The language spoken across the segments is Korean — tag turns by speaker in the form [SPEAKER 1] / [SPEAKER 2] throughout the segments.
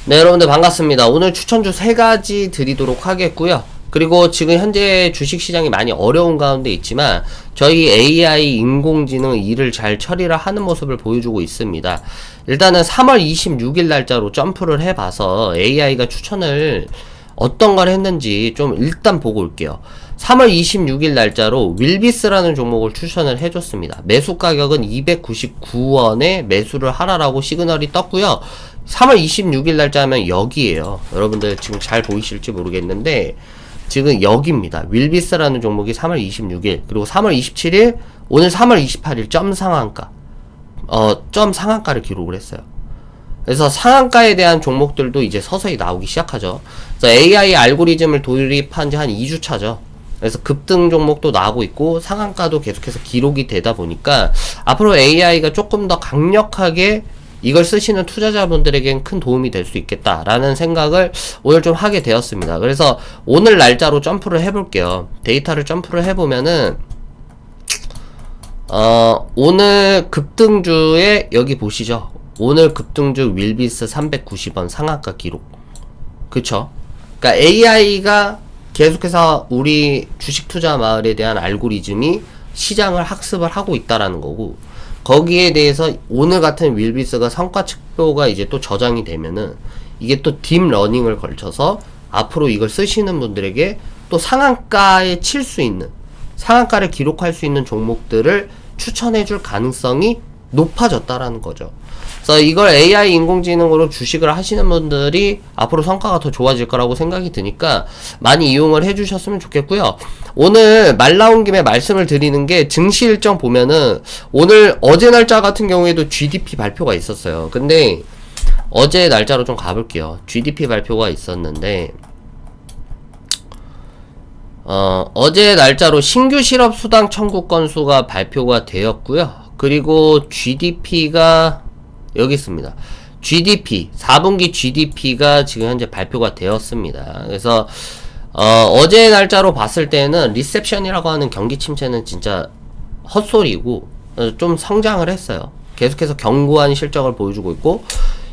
[SPEAKER 1] 네, 여러분들 반갑습니다. 오늘 추천주 3가지 드리도록 하겠고요. 그리고 지금 현재 주식시장이 많이 어려운 가운데 있지만 저희 AI 인공지능 일을 잘 처리를 하는 모습을 보여주고 있습니다. 일단은 3월 26일 날짜로 점프를 해봐서 AI가 추천을 어떤 걸 했는지 좀 일단 보고 올게요. 3월 26일 날짜로 윌비스라는 종목을 추천을 해줬습니다. 매수 가격은 299원에 매수를 하라라고 시그널이 떴고요. 3월 26일 날짜 하면 여기에요. 여러분들 지금 잘 보이실지 모르겠는데 지금 여기입니다. 윌비스라는 종목이 3월 26일 그리고 3월 27일 오늘 3월 28일 점 상한가 점 상한가를 기록을 했어요. 그래서 상한가에 대한 종목들도 이제 서서히 나오기 시작하죠. 그래서 AI 알고리즘을 도입한 지 한 2주 차죠. 그래서 급등 종목도 나오고 있고 상한가도 계속해서 기록이 되다 보니까 앞으로 AI가 조금 더 강력하게 이걸 쓰시는 투자자분들에겐 큰 도움이 될 수 있겠다라는 생각을 오늘 좀 하게 되었습니다. 그래서 오늘 날짜로 점프를 해볼게요. 데이터를 점프를 해보면은 오늘 급등주에 여기 보시죠. 오늘 급등주 윌비스 390원 상한가 기록. 그쵸? 그러니까 AI가 계속해서 우리 주식 투자 마을에 대한 알고리즘이 시장을 학습을 하고 있다라는 거고, 거기에 대해서 오늘 같은 윌비스가 성과 측표가 이제 또 저장이 되면은 이게 또 딥러닝을 걸쳐서 앞으로 이걸 쓰시는 분들에게 또 상한가에 칠 수 있는, 상한가를 기록할 수 있는 종목들을 추천해 줄 가능성이 높아졌다라는 거죠. 그래서 이걸 AI 인공지능으로 주식을 하시는 분들이 앞으로 성과가 더 좋아질 거라고 생각이 드니까 많이 이용을 해주셨으면 좋겠고요. 오늘 말 나온 김에 말씀을 드리는 게 증시 일정 보면은 오늘 어제 날짜 같은 경우에도 GDP 발표가 있었어요. 근데 어제 날짜로 좀 가볼게요. GDP 발표가 있었는데 어제 날짜로 신규 실업 수당 청구 건수가 발표가 되었고요. 그리고 GDP가 여기 있습니다. GDP 4분기 GDP가 지금 현재 발표가 되었습니다. 그래서 어제 날짜로 봤을 때는 리셉션이라고 하는 경기 침체는 진짜 헛소리고 좀 성장을 했어요. 계속해서 견고한 실적을 보여주고 있고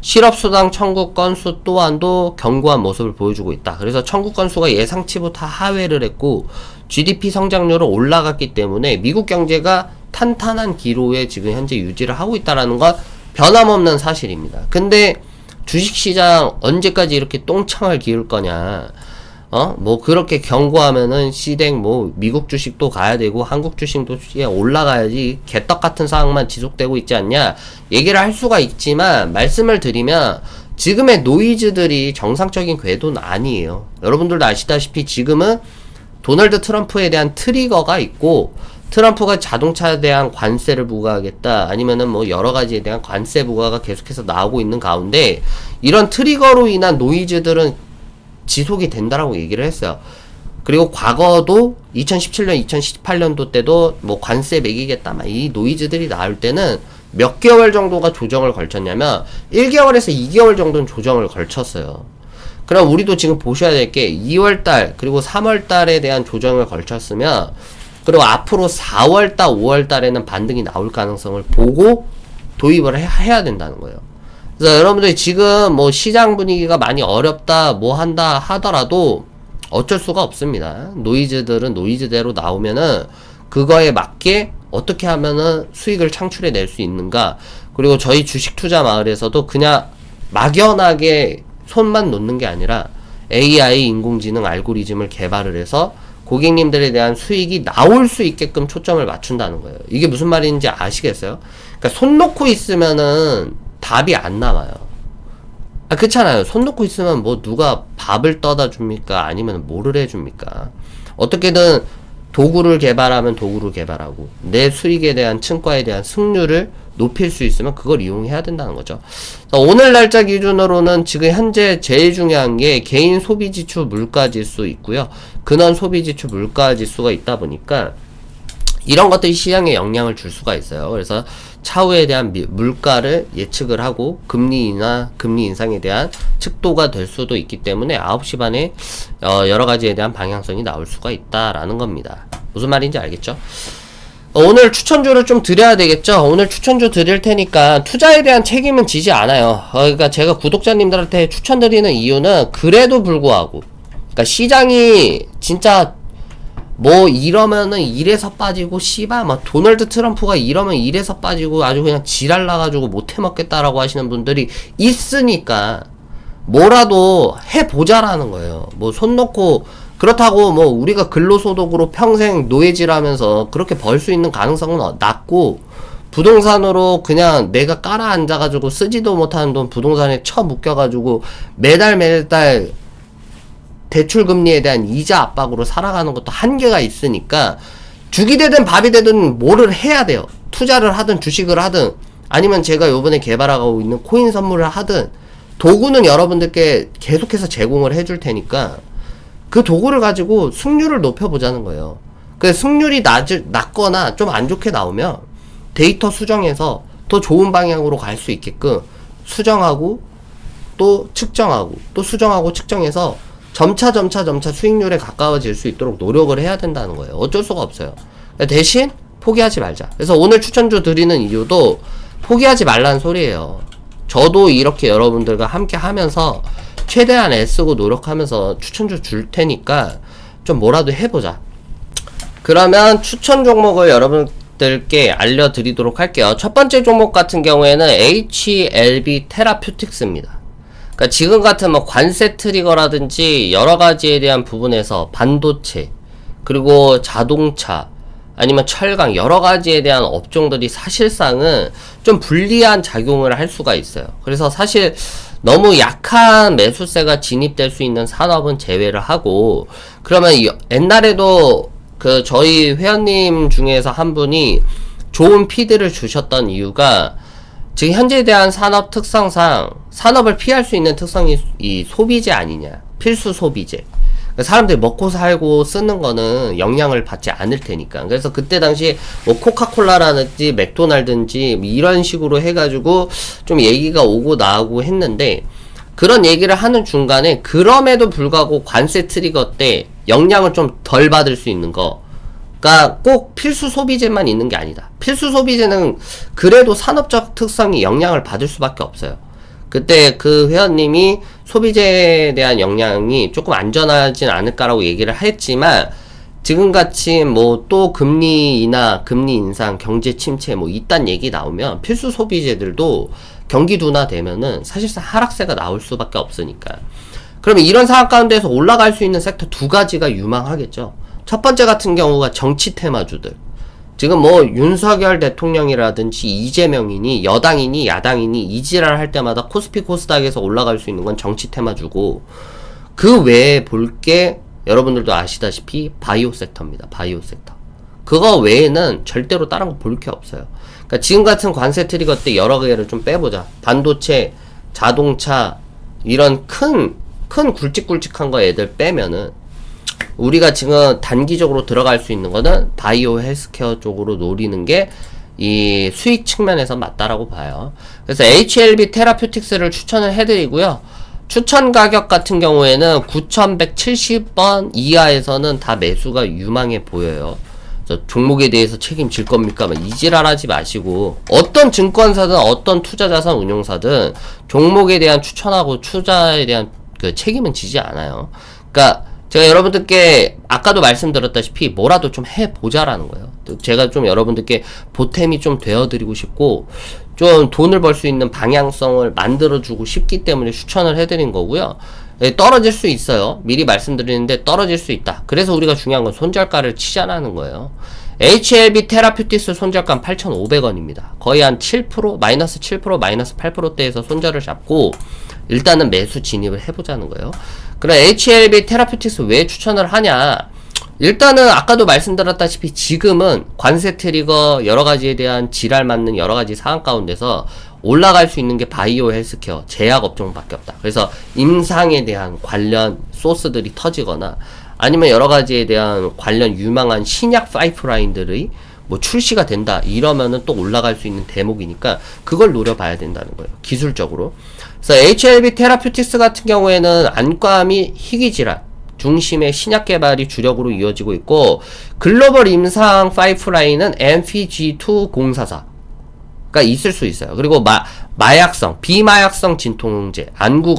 [SPEAKER 1] 실업수당 청구 건수 또한도 견고한 모습을 보여주고 있다. 그래서 청구 건수가 예상치보다 하회를 했고 GDP 성장률은 올라갔기 때문에 미국 경제가 탄탄한 기로에 지금 현재 유지를 하고 있다라는 건 변함없는 사실입니다. 근데 주식시장 언제까지 이렇게 똥창을 기울 거냐? 뭐 그렇게 경고하면은 시댁 뭐 미국 주식도 가야 되고 한국 주식도 올라가야지 개떡 같은 상황만 지속되고 있지 않냐? 얘기를 할 수가 있지만 말씀을 드리면 지금의 노이즈들이 정상적인 궤도는 아니에요. 여러분들도 아시다시피 지금은 도널드 트럼프에 대한 트리거가 있고 트럼프가 자동차에 대한 관세를 부과하겠다 아니면은 뭐 여러가지에 대한 관세 부과가 계속해서 나오고 있는 가운데 이런 트리거로 인한 노이즈들은 지속이 된다라고 얘기를 했어요. 그리고 과거도 2017년 2018년도 때도 뭐 관세 매기겠다 막 이 노이즈들이 나올 때는 몇 개월 정도가 조정을 걸쳤냐면 1개월에서 2개월 정도는 조정을 걸쳤어요. 그럼 우리도 지금 보셔야 될 게 2월달 그리고 3월달에 대한 조정을 걸쳤으면 그리고 앞으로 4월달, 5월달에는 반등이 나올 가능성을 보고 도입을 해야 된다는 거예요. 그래서 여러분들이 지금 뭐 시장 분위기가 많이 어렵다, 뭐 한다 하더라도 어쩔 수가 없습니다. 노이즈들은 노이즈대로 나오면은 그거에 맞게 어떻게 하면은 수익을 창출해 낼 수 있는가. 그리고 저희 주식 투자 마을에서도 그냥 막연하게 손만 놓는 게 아니라 AI 인공지능 알고리즘을 개발을 해서 고객님들에 대한 수익이 나올 수 있게끔 초점을 맞춘다는 거예요. 이게 무슨 말인지 아시겠어요? 그러니까 손 놓고 있으면은 답이 안 나와요. 그렇잖아요. 손 놓고 있으면 뭐 누가 밥을 떠다 줍니까? 아니면 뭐를 해줍니까? 어떻게든 도구를 개발하면 도구를 개발하고 내 수익에 대한 층과에 대한 승률을 높일 수 있으면 그걸 이용해야 된다는 거죠. 오늘 날짜 기준으로는 지금 현재 제일 중요한 게 개인 소비지수 물가지수 있고요. 근원 소비지수 물가지수가 있다 보니까 이런 것들이 시장에 영향을 줄 수가 있어요. 그래서 차후에 대한 물가를 예측을 하고 금리나 금리 인상에 대한 측도가 될 수도 있기 때문에 9시 반에 여러 가지에 대한 방향성이 나올 수가 있다라는 겁니다. 무슨 말인지 알겠죠? 오늘 추천주를 좀 드려야 되겠죠? 오늘 추천주 드릴 테니까 투자에 대한 책임은 지지 않아요. 그러니까 제가 구독자님들한테 추천드리는 이유는 그래도 불구하고, 그러니까 시장이 진짜 뭐 이러면은 이래서 빠지고 씨발 막 도널드 트럼프가 이러면 이래서 빠지고 아주 그냥 지랄 나가지고 못 해먹겠다라고 하시는 분들이 있으니까 뭐라도 해보자라는 거예요. 뭐 손 놓고, 그렇다고 뭐 우리가 근로소득으로 평생 노예질하면서 그렇게 벌 수 있는 가능성은 낮고, 부동산으로 그냥 내가 깔아 앉아가지고 쓰지도 못하는 돈 부동산에 쳐묶여가지고 매달 대출금리에 대한 이자 압박으로 살아가는 것도 한계가 있으니까 죽이 되든 밥이 되든 뭐를 해야 돼요. 투자를 하든 주식을 하든 아니면 제가 요번에 개발하고 있는 코인 선물을 하든 도구는 여러분들께 계속해서 제공을 해줄 테니까 그 도구를 가지고 승률을 높여보자는 거예요. 그 승률이 낮거나 좀 안 좋게 나오면 데이터 수정해서 더 좋은 방향으로 갈 수 있게끔 수정하고 또 측정하고 또 수정하고 측정해서 점차 수익률에 가까워질 수 있도록 노력을 해야 된다는 거예요. 어쩔 수가 없어요. 대신 포기하지 말자. 그래서 오늘 추천주 드리는 이유도 포기하지 말라는 소리예요. 저도 이렇게 여러분들과 함께 하면서 최대한 애쓰고 노력하면서 추천주 줄 테니까 좀 뭐라도 해보자. 그러면 추천 종목을 여러분들께 알려드리도록 할게요. 첫 번째 종목 같은 경우에는 HLB 테라퓨틱스입니다. 그러니까 지금 같은 뭐 관세 트리거라든지 여러 가지에 대한 부분에서 반도체 그리고 자동차 아니면 철강 여러 가지에 대한 업종들이 사실상은 좀 불리한 작용을 할 수가 있어요. 그래서 사실 너무 약한 매수세가 진입될 수 있는 산업은 제외를 하고, 그러면 옛날에도 그 저희 회원님 중에서 한 분이 좋은 피드를 주셨던 이유가 지금 현재에 대한 산업 특성상 산업을 피할 수 있는 특성이 이 소비재 아니냐, 필수 소비재. 사람들이 먹고 살고 쓰는 거는 영향을 받지 않을 테니까. 그래서 그때 당시 뭐 코카콜라라든지 맥도날드인지 이런 식으로 해가지고 좀 얘기가 오고 나오고 했는데, 그런 얘기를 하는 중간에 그럼에도 불구하고 관세 트리거 때 영향을 좀 덜 받을 수 있는 거, 그러니까 꼭 필수 소비재만 있는 게 아니다. 필수 소비재는 그래도 산업적 특성이 영향을 받을 수밖에 없어요. 그때 그 회원님이 소비재에 대한 영향이 조금 안전하진 않을까라고 얘기를 했지만, 지금같이 뭐 또 금리 인하, 금리 인상, 경제 침체 뭐 이딴 얘기 나오면 필수 소비재들도 경기 둔화되면은 사실상 하락세가 나올 수밖에 없으니까. 그러면 이런 상황 가운데서 올라갈 수 있는 섹터 두 가지가 유망하겠죠. 첫 번째 같은 경우가 정치 테마주들. 지금 뭐 윤석열 대통령이라든지 이재명이니 여당이니 야당이니 이지랄 할 때마다 코스피 코스닥에서 올라갈 수 있는 건 정치 테마주고, 그 외에 볼 게 여러분들도 아시다시피 바이오 섹터입니다. 바이오 섹터. 그거 외에는 절대로 다른 거 볼 게 없어요. 그러니까 지금 같은 관세 트리거 때 여러 개를 좀 빼보자. 반도체, 자동차 이런 큰 굵직굵직한 거 애들 빼면은 우리가 지금 단기적으로 들어갈 수 있는 거는 바이오 헬스케어 쪽으로 노리는 게 이 수익 측면에서 맞다라고 봐요. 그래서 HLB 테라퓨틱스를 추천을 해드리고요. 추천 가격 같은 경우에는 9,170원 이하에서는 다 매수가 유망해 보여요. 종목에 대해서 책임질 겁니까? 이지랄하지 마시고, 어떤 증권사든 어떤 투자자산 운용사든 종목에 대한 추천하고 투자에 대한 그 책임은 지지 않아요. 그러니까 제가 여러분들께 아까도 말씀드렸다시피 뭐라도 좀 해보자라는 거예요. 제가 좀 여러분들께 보탬이 좀 되어드리고 싶고, 좀 돈을 벌 수 있는 방향성을 만들어주고 싶기 때문에 추천을 해드린 거고요. 떨어질 수 있어요. 미리 말씀드리는데 떨어질 수 있다. 그래서 우리가 중요한 건 손절가를 치자라는 거예요. HLB 테라퓨틱스 손절가 8,500원입니다. 거의 한 7%, 마이너스 7%, 마이너스 8%대에서 손절을 잡고 일단은 매수 진입을 해보자는 거예요. 그럼 HLB 테라퓨틱스 왜 추천을 하냐? 일단은 아까도 말씀드렸다시피 지금은 관세 트리거 여러 가지에 대한 지랄 맞는 여러 가지 상황 가운데서 올라갈 수 있는 게 바이오 헬스케어, 제약 업종밖에 없다. 그래서 임상에 대한 관련 소스들이 터지거나 아니면 여러 가지에 대한 관련 유망한 신약 파이프라인들의 뭐 출시가 된다 이러면은 또 올라갈 수 있는 대목이니까 그걸 노려봐야 된다는 거예요. 기술적으로. 그래서 HLB 테라퓨틱스 같은 경우에는 안과 및 희귀질환, 중심의 신약 개발이 주력으로 이어지고 있고, 글로벌 임상 파이프라인은 MPG2044가 있을 수 있어요. 그리고 마약성, 비마약성 진통제, 안구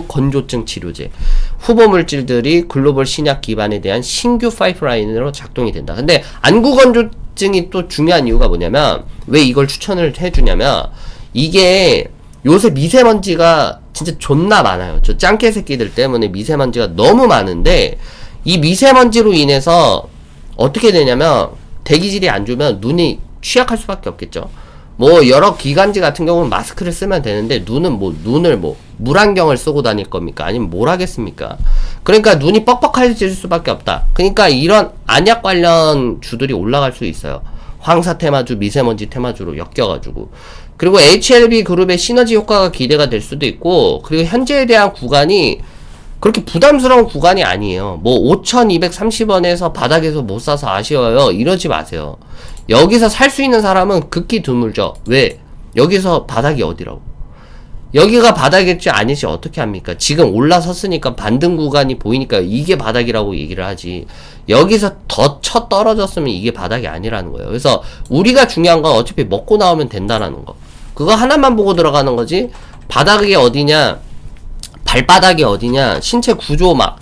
[SPEAKER 1] 건조증 치료제, 후보 물질들이 글로벌 신약 기반에 대한 신규 파이프라인으로 작동이 된다. 근데 안구 건조증이 또 중요한 이유가 뭐냐면, 왜 이걸 추천을 해주냐면, 이게 요새 미세먼지가 진짜 존나 많아요. 저 짱깨 새끼들 때문에 미세먼지가 너무 많은데, 이 미세먼지로 인해서 어떻게 되냐면, 대기질이 안 좋으면 눈이 취약할 수밖에 없겠죠. 뭐 여러 기관지 같은 경우는 마스크를 쓰면 되는데, 눈은 눈을 물안경을 쓰고 다닐 겁니까? 아니면 뭘 하겠습니까? 그러니까 눈이 뻑뻑해질 수밖에 없다. 그러니까 이런 안약 관련 주들이 올라갈 수 있어요. 황사 테마주, 미세먼지 테마주로 엮여가지고. 그리고 HLB 그룹의 시너지 효과가 기대가 될 수도 있고, 그리고 현재에 대한 구간이 그렇게 부담스러운 구간이 아니에요. 뭐 5,230원에서 바닥에서 못 사서 아쉬워요, 이러지 마세요. 여기서 살 수 있는 사람은 극히 드물죠. 왜? 여기서 바닥이 어디라고? 여기가 바닥일지 아닐지 어떻게 합니까? 지금 올라섰으니까 반등 구간이 보이니까 이게 바닥이라고 얘기를 하지. 여기서 더 쳐 떨어졌으면 이게 바닥이 아니라는 거예요. 그래서 우리가 중요한 건 어차피 먹고 나오면 된다라는 거. 그거 하나만 보고 들어가는 거지. 바닥이 어디냐, 발바닥이 어디냐, 신체 구조 막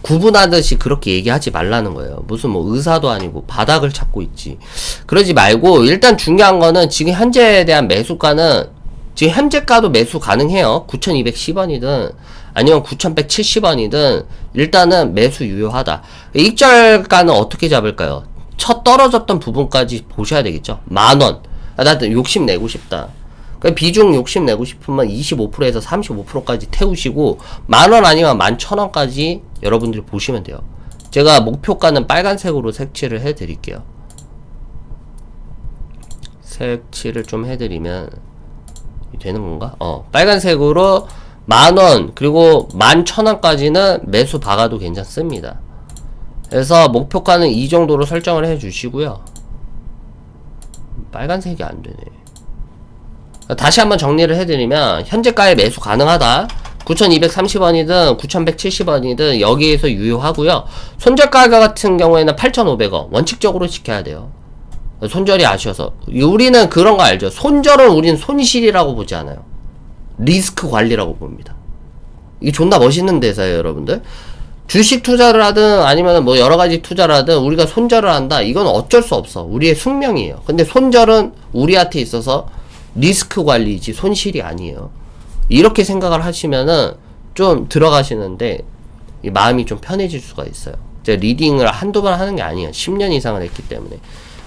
[SPEAKER 1] 구분하듯이 그렇게 얘기하지 말라는 거예요. 무슨 뭐 의사도 아니고 바닥을 찾고 있지. 그러지 말고, 일단 중요한 거는 지금 현재에 대한 매수가는, 지금 현재가도 매수 가능해요. 9,210원이든 아니면 9,170원이든 일단은 매수 유효하다. 익절가는 어떻게 잡을까요? 첫 떨어졌던 부분까지 보셔야 되겠죠. 만원. 나도 욕심내고 싶다. 비중 욕심내고 싶으면 25%에서 35%까지 태우시고, 만원 아니면 11,000원까지 여러분들이 보시면 돼요. 제가 목표가는 빨간색으로 색칠을 해드릴게요. 색칠을 좀 해드리면 되는 건가? 빨간색으로 만원, 그리고 11,000원까지는 매수 박아도 괜찮습니다. 그래서 목표가는 이 정도로 설정을 해 주시고요. 빨간색이 안 되네. 다시 한번 정리를 해드리면, 현재가에 매수 가능하다. 9,230원이든 9,170원이든 여기에서 유효하고요. 손절가격 같은 경우에는 8,500원 원칙적으로 지켜야 돼요. 손절이 아쉬워서. 우리는 그런 거 알죠? 손절은 우리는 손실이라고 보지 않아요. 리스크 관리라고 봅니다. 이게 존나 멋있는 대사예요, 여러분들. 주식 투자를 하든 아니면 뭐 여러 가지 투자를 하든 우리가 손절을 한다. 이건 어쩔 수 없어. 우리의 숙명이에요. 근데 손절은 우리한테 있어서 리스크 관리이지 손실이 아니에요. 이렇게 생각을 하시면은 좀 들어가시는데 이 마음이 좀 편해질 수가 있어요. 제가 리딩을 한두 번 하는 게 아니에요. 10년 이상을 했기 때문에.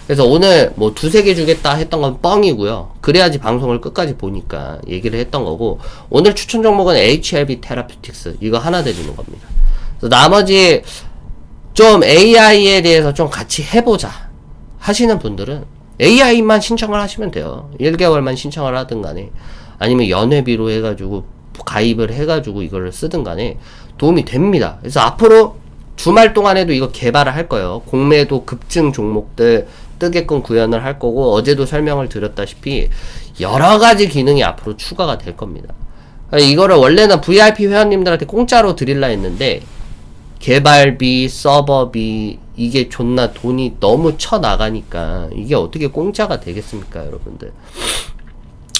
[SPEAKER 1] 그래서 오늘 뭐 두세 개 주겠다 했던 건 뻥이고요. 그래야지 방송을 끝까지 보니까 얘기를 했던 거고, 오늘 추천 종목은 HLB 테라퓨틱스 이거 하나 드리는 겁니다. 그래서 나머지 좀 AI에 대해서 좀 같이 해보자 하시는 분들은 AI만 신청을 하시면 돼요. 1개월만 신청을 하든 간에, 아니면 연회비로 해가지고 가입을 해가지고 이거를 쓰든 간에 도움이 됩니다. 그래서 앞으로 주말 동안에도 이거 개발을 할 거예요. 공매도 급증 종목들 뜨게끔 구현을 할 거고, 어제도 설명을 드렸다시피 여러 가지 기능이 앞으로 추가가 될 겁니다. 이거를 원래는 VIP 회원님들한테 공짜로 드릴라 했는데, 개발비, 서버비, 이게 존나 돈이 너무 쳐나가니까 이게 어떻게 공짜가 되겠습니까, 여러분들.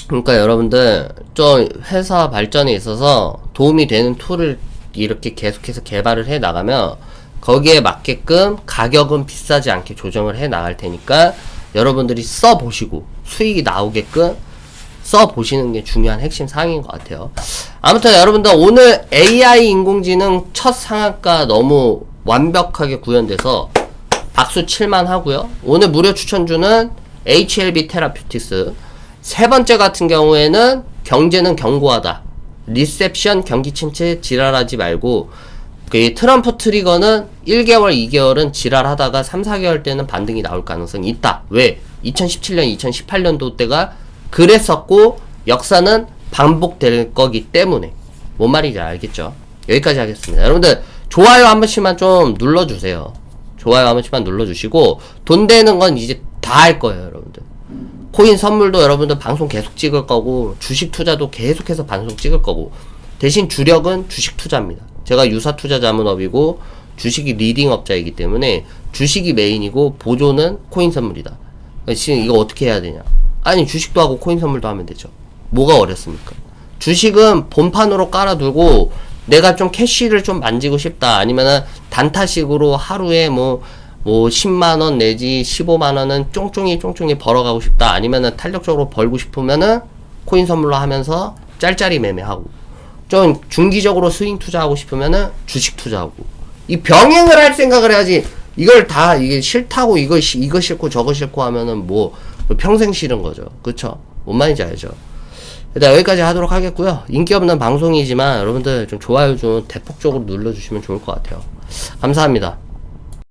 [SPEAKER 1] 그러니까 여러분들 좀 회사 발전에 있어서 도움이 되는 툴을 이렇게 계속해서 개발을 해 나가면 거기에 맞게끔 가격은 비싸지 않게 조정을 해 나갈 테니까 여러분들이 써보시고 수익이 나오게끔 써보시는 게 중요한 핵심 사항인 것 같아요. 아무튼 여러분들 오늘 AI 인공지능 첫 상한가 너무 완벽하게 구현돼서 박수 칠만 하고요. 오늘 무료 추천주는 HLB 테라퓨틱스. 세 번째 같은 경우에는 경제는 견고하다. 리셉션 경기 침체 지랄하지 말고, 그 트럼프 트리거는 1개월, 2개월은 지랄하다가 3, 4개월 때는 반등이 나올 가능성이 있다. 왜? 2017년, 2018년도 때가 그랬었고 역사는 반복될 거기 때문에. 뭔 말인지 알겠죠? 여기까지 하겠습니다. 여러분들 좋아요 한 번씩만 좀 눌러주세요. 좋아요 한 번씩만 눌러주시고, 돈 되는 건 이제 다 할 거예요, 여러분들. 코인 선물도 여러분들 방송 계속 찍을 거고, 주식 투자도 계속해서 방송 찍을 거고, 대신 주력은 주식 투자입니다. 제가 유사투자 자문업이고 주식이 리딩업자이기 때문에 주식이 메인이고 보조는 코인 선물이다. 지금 이거 어떻게 해야 되냐? 아니 주식도 하고 코인 선물도 하면 되죠. 뭐가 어렵습니까? 주식은 본판으로 깔아두고 내가 좀 캐시를 좀 만지고 싶다. 아니면은 단타식으로 하루에 뭐 10만원 내지 15만원은 쫑쫑이 벌어가고 싶다. 아니면은 탄력적으로 벌고 싶으면은 코인 선물로 하면서 짤짤이 매매하고, 좀 중기적으로 스윙 투자하고 싶으면은 주식 투자하고, 이 병행을 할 생각을 해야지. 이걸 다 이게 싫다고 이거 싫고 저거 싫고 하면은 뭐 평생 싫은 거죠. 그쵸? 뭔 말인지 알죠? 일단 여기까지 하도록 하겠고요. 인기 없는 방송이지만 여러분들 좀 좋아요 좀 대폭적으로 눌러주시면 좋을 것 같아요. 감사합니다.